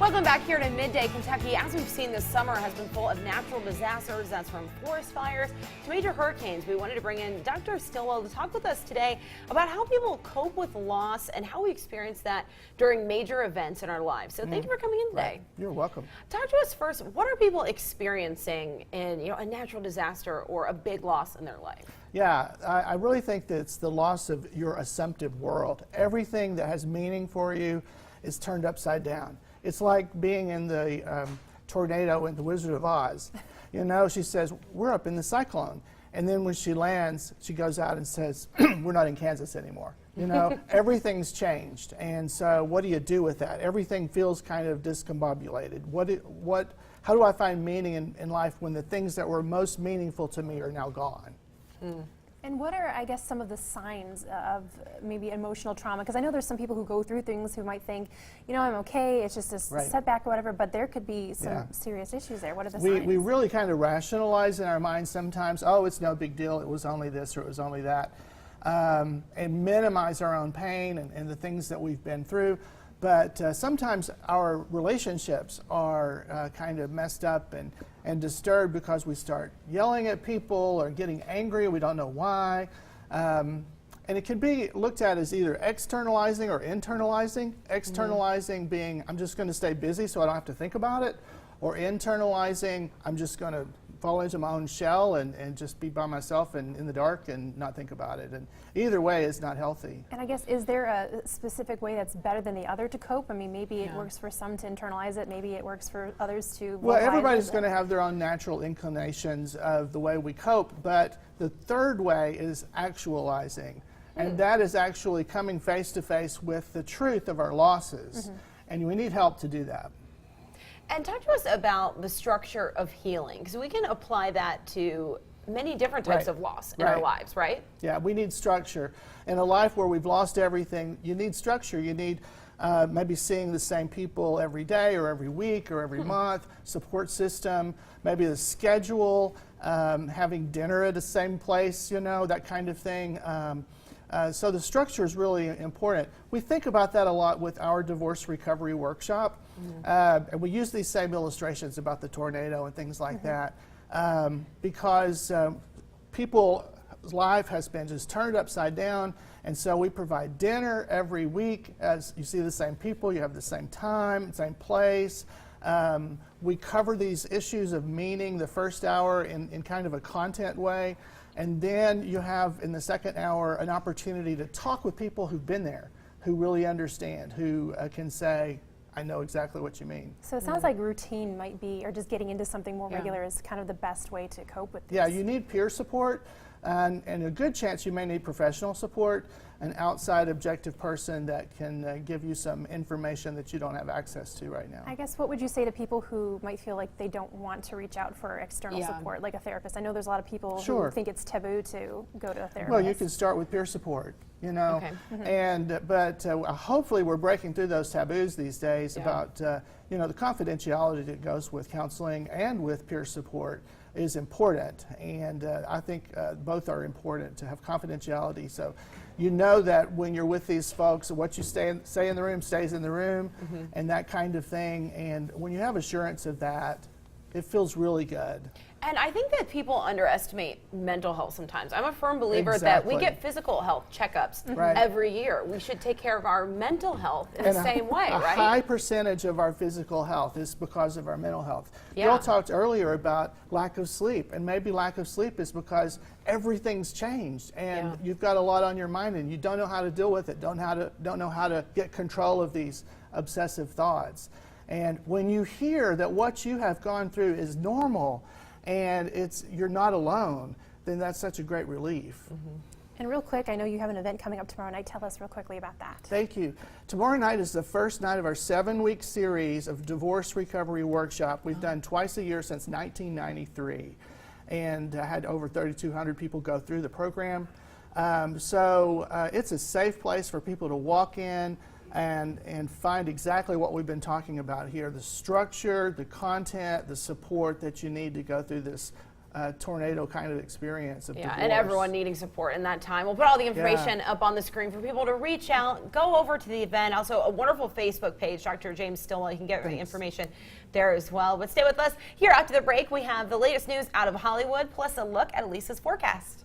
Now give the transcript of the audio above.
Welcome back here to Midday Kentucky. As we've seen, this summer has been full of natural disasters. That's from forest fires to major hurricanes. We wanted to bring in Dr. Stillwell to talk with us today about how people cope with loss and how we experience that during major events in our lives. So thank you for coming in today. Right. You're welcome. Talk to us first. What are people experiencing in a natural disaster or a big loss in their life? Yeah, I really think that it's the loss of your assumptive world. Everything that has meaning for you is turned upside down. It's like being in the tornado in The Wizard of Oz. You know, she says, we're up in the cyclone. And then when she lands, she goes out and says, we're not in Kansas anymore. You know, everything's changed. And so what do you do with that? Everything feels kind of discombobulated. How do I find meaning in life when the things that were most meaningful to me are now gone? Mm. And what are, I guess, some of the signs of maybe emotional trauma? Because I know there's some people who go through things who might think, you know, I'm okay, it's just a setback or whatever, but there could be some serious issues there. What are the signs? We really kind of rationalize in our minds sometimes, oh, it's no big deal, it was only this or it was only that, and minimize our own pain and the things that we've been through. But sometimes our relationships are kind of messed up and disturbed because we start yelling at people or getting angry. We don't know why. And it can be looked at as either externalizing or internalizing. Externalizing being, I'm just going to stay busy so I don't have to think about it. Or internalizing, I'm just going to fall into my own shell and just be by myself and in the dark and not think about it. And either way is not healthy. And I guess, is there a specific way that's better than the other to cope? I mean, maybe it works for some to internalize it, maybe it works for others to Well, everybody's going to have their own natural inclinations of the way we cope, but the third way is actualizing. And that is actually coming face to face with the truth of our losses. And we need help to do that. And talk to us about the structure of healing, because we can apply that to many different types of loss in our lives, right? Yeah, we need structure. In a life where we've lost everything, you need structure. You need maybe seeing the same people every day or every week or every month, support system, maybe a schedule, having dinner at the same place, you know, that kind of thing. So the structure is really important. We think about that a lot with our divorce recovery workshop. And we use these same illustrations about the tornado and things like that because people's life has been just turned upside down. And so we provide dinner every week. As you see the same people, you have the same time, same place. We cover these issues of meaning the first hour in kind of a content way. And then you have, in the second hour, an opportunity to talk with people who've been there, who really understand, who can say, I know exactly what you mean. So it sounds like routine might be, or just getting into something more regular is kind of the best way to cope with this. Yeah, you need peer support, and a good chance you may need professional support, an outside objective person that can give you some information that you don't have access to right now. I guess what would you say to people who might feel like they don't want to reach out for external support, like a therapist? I know there's a lot of people who think it's taboo to go to a therapist. Well, you can start with peer support, you know, but hopefully we're breaking through those taboos these days about, you know, the confidentiality that goes with counseling and with peer support is important, and I think both are important to have confidentiality. So you know that when you're with these folks, what you say in the room stays in the room, and that kind of thing. And when you have assurance of that, it feels really good. And I think that people underestimate mental health sometimes. I'm a firm believer that we get physical health checkups every year. We should take care of our mental health in the same way, right? A high percentage of our physical health is because of our mental health. You all talked earlier about lack of sleep, and maybe lack of sleep is because everything's changed, and you've got a lot on your mind, and you don't know how to deal with it, don't know how to get control of these obsessive thoughts. And when you hear that what you have gone through is normal, and you're not alone, then that's such a great relief. And real quick, I know you have an event coming up tomorrow night. Tell us real quickly about that. Thank you. Tomorrow night is the first night of our 7-week series of divorce recovery workshop. We've done twice a year since 1993, and had over 3,200 people go through the program. So it's a safe place for people to walk in and find exactly what we've been talking about here, the structure, the content, the support that you need to go through this tornado kind of experience of yeah, divorce. and everyone needing support in that time. We'll put all the information up on the screen for people to reach out, go over to the event. Also, a wonderful Facebook page, Dr. James Stillwell. You can get the information there as well. But stay with us. Here after the break, we have the latest news out of Hollywood, plus a look at Elisa's forecast.